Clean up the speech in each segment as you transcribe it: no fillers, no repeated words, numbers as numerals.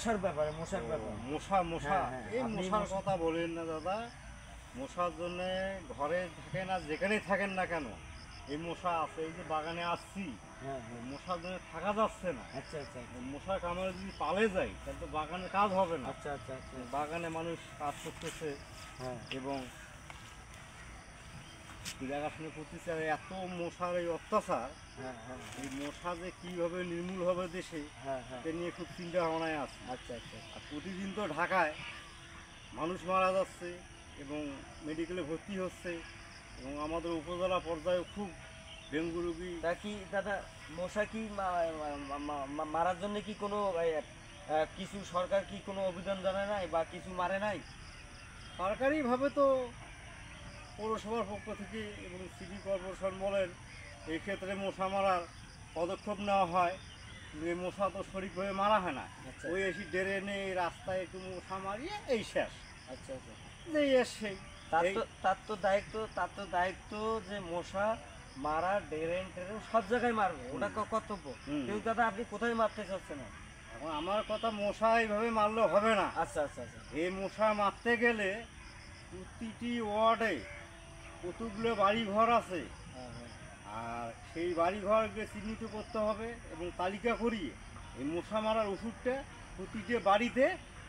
মশার ব্যাপারে, মশার ব্যাপারে। মশা মশা হ্যাঁ, হ্যাঁ, এই আপনি মশার কথা বলেন না দাদা। মশার জন্য ঘরে থাকেন আর যেখানেই থাকেন না কেন, এই মশা আছে। এই যে বাগানে আসছি, হ্যাঁ, হ্যাঁ। মশার জন্য থাকা যাচ্ছে না। আচ্ছা, আচ্ছা, আচ্ছা। মশার কামড়ে যদি পালে যায় তাহলে তো বাগানে কাজ হবে না। আচ্ছা, আচ্ছা, আচ্ছা। বাগানে মানুষ কাজ করতেছে হ্যাঁ, এবং দেখাশোনা করতেছে, আর এত মশার এই অত্যাচার, হ্যাঁ, হ্যাঁ, এই মশা যে কীভাবে নির্মূল হবে দেশে, হ্যাঁ, হ্যাঁ। এটা নিয়ে খুব চিন্তা ভাবনায় আছে। আচ্ছা, আচ্ছা। আর প্রতিদিন তো ঢাকায় মানুষ মারা যাচ্ছে এবং মেডিকেলে ভর্তি হচ্ছে, এবং আমাদের উপজেলা পর্যায়ে খুব ডেঙ্গু রোগী। তা কি দাদা, মশা কি মারার জন্য কি কোনো কিছু সরকার কি কোনো অভিযান জানায় নাই বা কিছু মারে নাই? সরকারিভাবে তো পৌরসভার পক্ষ থেকে এবং সিটি কর্পোরেশন বলেন, এই ক্ষেত্রে মশা মারার পদক্ষেপ নেওয়া হয়, কিন্তু এই মশা তো সঠিকভাবে মারা হয় না। আচ্ছা। ওই এসে ড্রেনে রাস্তায় একটু মশা মারিয়ে এই শেষ, আচ্ছা, আচ্ছা। এই সেই তার তো দায়িত্ব যে মশা মারা, ড্রেন টেরেন সব জায়গায় মারবে, ওটা কর্তব্য। হুম। কিন্তু দাদা আপনি কোথায় মারতে চাচ্ছেন না? এখন আমার কথা, মশা এইভাবে মারলে হবে না। আচ্ছা, আচ্ছা, আচ্ছা। এই মশা মারতে গেলে প্রতিটি ওয়ার্ডে কতগুলো বাড়িঘর আছে, হ্যাঁ, হ্যাঁ। আর সেই বাড়িঘরকে চিহ্নিত করতে হবে এবং তালিকা করিয়ে এই মশা মারার ওষুধটা প্রতিটি বাড়িতে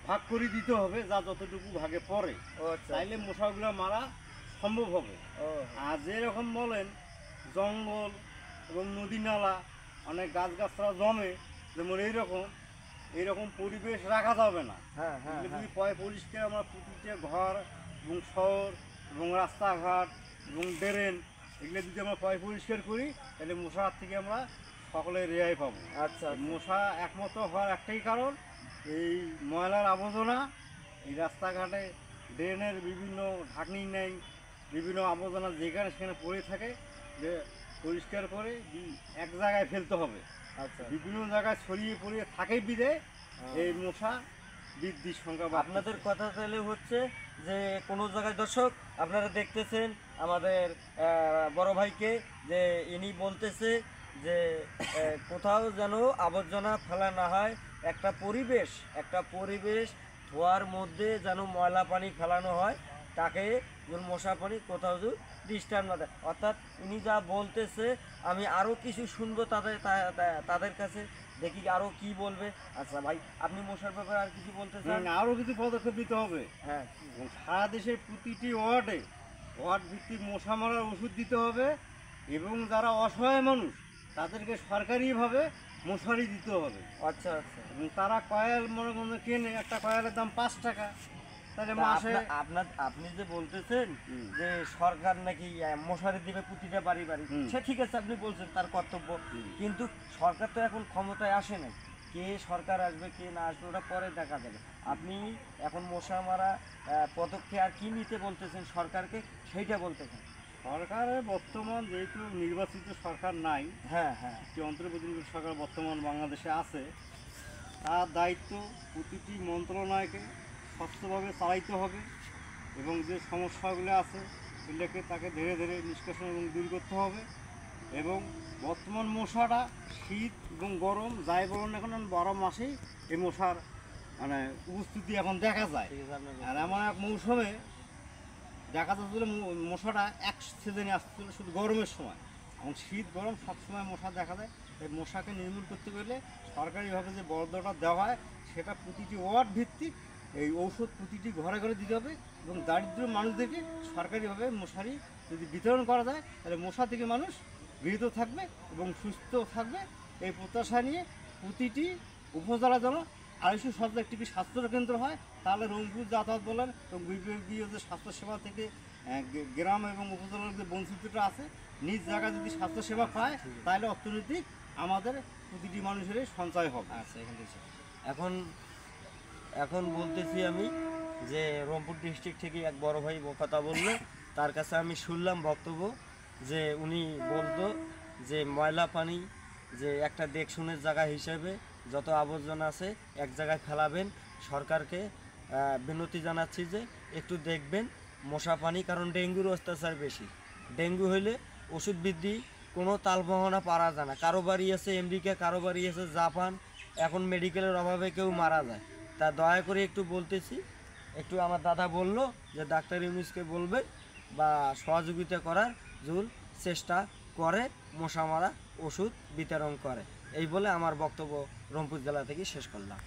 ভাগ করে দিতে হবে, যা যতটুকু ভাগে পড়ে। ও আচ্ছা। তাইলে মশাগুলো মারা সম্ভব হবে। ও আর যেরকম বলেন জঙ্গল এবং নদী নালা অনেক গাছগাছরা জমে, যেমন এইরকম পরিবেশ রাখা যাবে না। হ্যাঁ, হ্যাঁ, এগুলো হ্যাঁ। যদি পরিষ্কার আমরা প্রতিটা ঘর এবং শহর এবং রাস্তাঘাট এবং ড্রেন এগুলো যদি আমরা পরিষ্কার করি, তাহলে মশার থেকে আমরা সকলে রেহাই পাবো। আচ্ছা, এই মশা একমাত্র হওয়ার একটাই কারণ, এই ময়লার আবর্জনা, এই রাস্তাঘাটে ড্রেনের বিভিন্ন ঢাকনি নেই, বিভিন্ন আবর্জনা যেখানে সেখানে পড়ে থাকে, যে পরিষ্কার করে এক জায়গায় ফেলতে হবে। আচ্ছা। বিভিন্ন জায়গায় ছড়িয়ে পড়িয়ে থাকে বিধে এই মশা বৃদ্ধির সংখ্যা বাড়তেছে। আপনাদের কথা তাহলে হচ্ছে যে কোনো জায়গায়, দর্শক আপনারা দেখতেছেন আমাদের বড় ভাইকে, যে ইনি বলতেছে যে কোথাও যেন আবর্জনা ফেলা না হয়, একটা পরিবেশ ধোয়ার মধ্যে যেন ময়লা পানি ফেলানো হয়, তাকে যেন মশা পানি কোথাও যেন ডিস্টার্ব না দেয়। অর্থাৎ উনি যা বলতেছে, আমি আরও কিছু শুনবো তাদের কাছে, দেখি আরও কি বলবে। আচ্ছা ভাই, আপনি মশার ব্যাপারে আর কিছু বলতে চান? আরও কিছু পদক্ষেপ নিতে হবে হ্যাঁ। এবং সারা দেশের প্রতিটি ওয়ার্ড ভিত্তিক মশা মারার ওষুধ দিতে হবে, এবং যারা অসহায় মানুষ তাদেরকে সরকারিভাবে মশারি দিতে হবে। আচ্ছা, আচ্ছা। এবং তারা কয়েল মনে মনে কেনে, একটা কয়েলের দাম 5 টাকা, তাহলে মাসে আপনি যে বলতেছেন হুম। যে সরকার নাকি মশারি দিবে প্রতিটা বাড়ি বাড়ি, হুম। সে ঠিক আছে, আপনি বলছেন তার কর্তব্য, হুম। কিন্তু সরকার তো এখন ক্ষমতায় আসে নাই। কে সরকার আসবে কে না আসবে ওটা পরে দেখা যাবে। আপনি এখন মশা মারা পদক্ষেপ আর কি নিতে বলতেছেন সরকারকে, সেইটা বলতেছেন। সরকারের বর্তমান যেহেতু নির্বাচিত সরকার নাই, হ্যাঁ, হ্যাঁ। যে অন্তর্বর্তীকালীন সরকার বর্তমান বাংলাদেশে আছে, তার দায়িত্ব প্রতিটি মন্ত্রণালয়কে স্বচ্ছভাবে চালাইতে হবে, এবং যে সমস্যাগুলো আছে সেগুলোকে তাকে ধীরে ধীরে নিষ্কাশন এবং দূর করতে হবে। এবং বর্তমান মশাটা শীত এবং গরম যাই বলুন এখন 12 মাসেই এই মশার মানে উপস্থিতি এখন দেখা যায়। ঠিক আছে, আপনার আর এমন এক মৌসুমে দেখা যাচ্ছিল মশাটা এক সিজনে আসছিল শুধু গরমের সময়, এবং শীত গরম সবসময় মশা দেখা যায়। এই মশাকে নির্মূল করতে গেলে সরকারিভাবে যে বরাদ্দটা দেওয়া হয়, সেটা প্রতিটি ওয়ার্ড ভিত্তিক এই ঔষধ প্রতিটি ঘরে ঘরে দিতে হবে, এবং দারিদ্র মানুষদেরকে সরকারিভাবে মশারি যদি বিতরণ করা যায়, তাহলে মশা থেকে মানুষ বিরত থাকবে এবং সুস্থ থাকবে। এই প্রত্যাশা নিয়ে প্রতিটি উপজেলা যেন 250 শয্যা একটি স্বাস্থ্যকেন্দ্র হয়, তাহলে রংপুর যাতায়াত বলেন এবং বিভাগীয় যে স্বাস্থ্যসেবা থেকে গ্রাম এবং উপজেলার যে বঞ্চিতটা আছে, নিজ জায়গায় যদি স্বাস্থ্যসেবা পায়, তাহলে অর্থনৈতিক আমাদের প্রতিটি মানুষেরই সঞ্চয় হবে। আচ্ছা, এখন এখন বলতেছি আমি যে রংপুর ডিস্ট্রিক্ট থেকে এক বড় ভাই কথা বললো, তার কাছে আমি শুনলাম বক্তব্য যে উনি বলতো যে ময়লা পানি যে একটা দেখশুনের জায়গা হিসেবে যত আবর্জনা আছে এক জায়গায় ফেলাবেন। সরকারকে বিনতি জানাচ্ছি যে একটু দেখবেন মশা পানি, কারণ ডেঙ্গুর অত্যাচার বেশি। ডেঙ্গু হইলে ওষুধ বৃদ্ধি কোনো তালবাহনা পারা যায় না। কারো বাড়ি আছে আমেরিকা, কারো বাড়ি আছে জাপান, এখন মেডিকেলের অভাবে কেউ মারা যায়। তা দয়া করে একটু বলতেছি, একটু আমার দাদা বলল যে ডাক্তার ইউনুসকে বলবে বা সহযোগিতা করার জন্য চেষ্টা করে, মশা মারা ওষুধ বিতরণ করে। এই বলে আমার বক্তব্য রংপুর জেলা থেকে শেষ করলাম।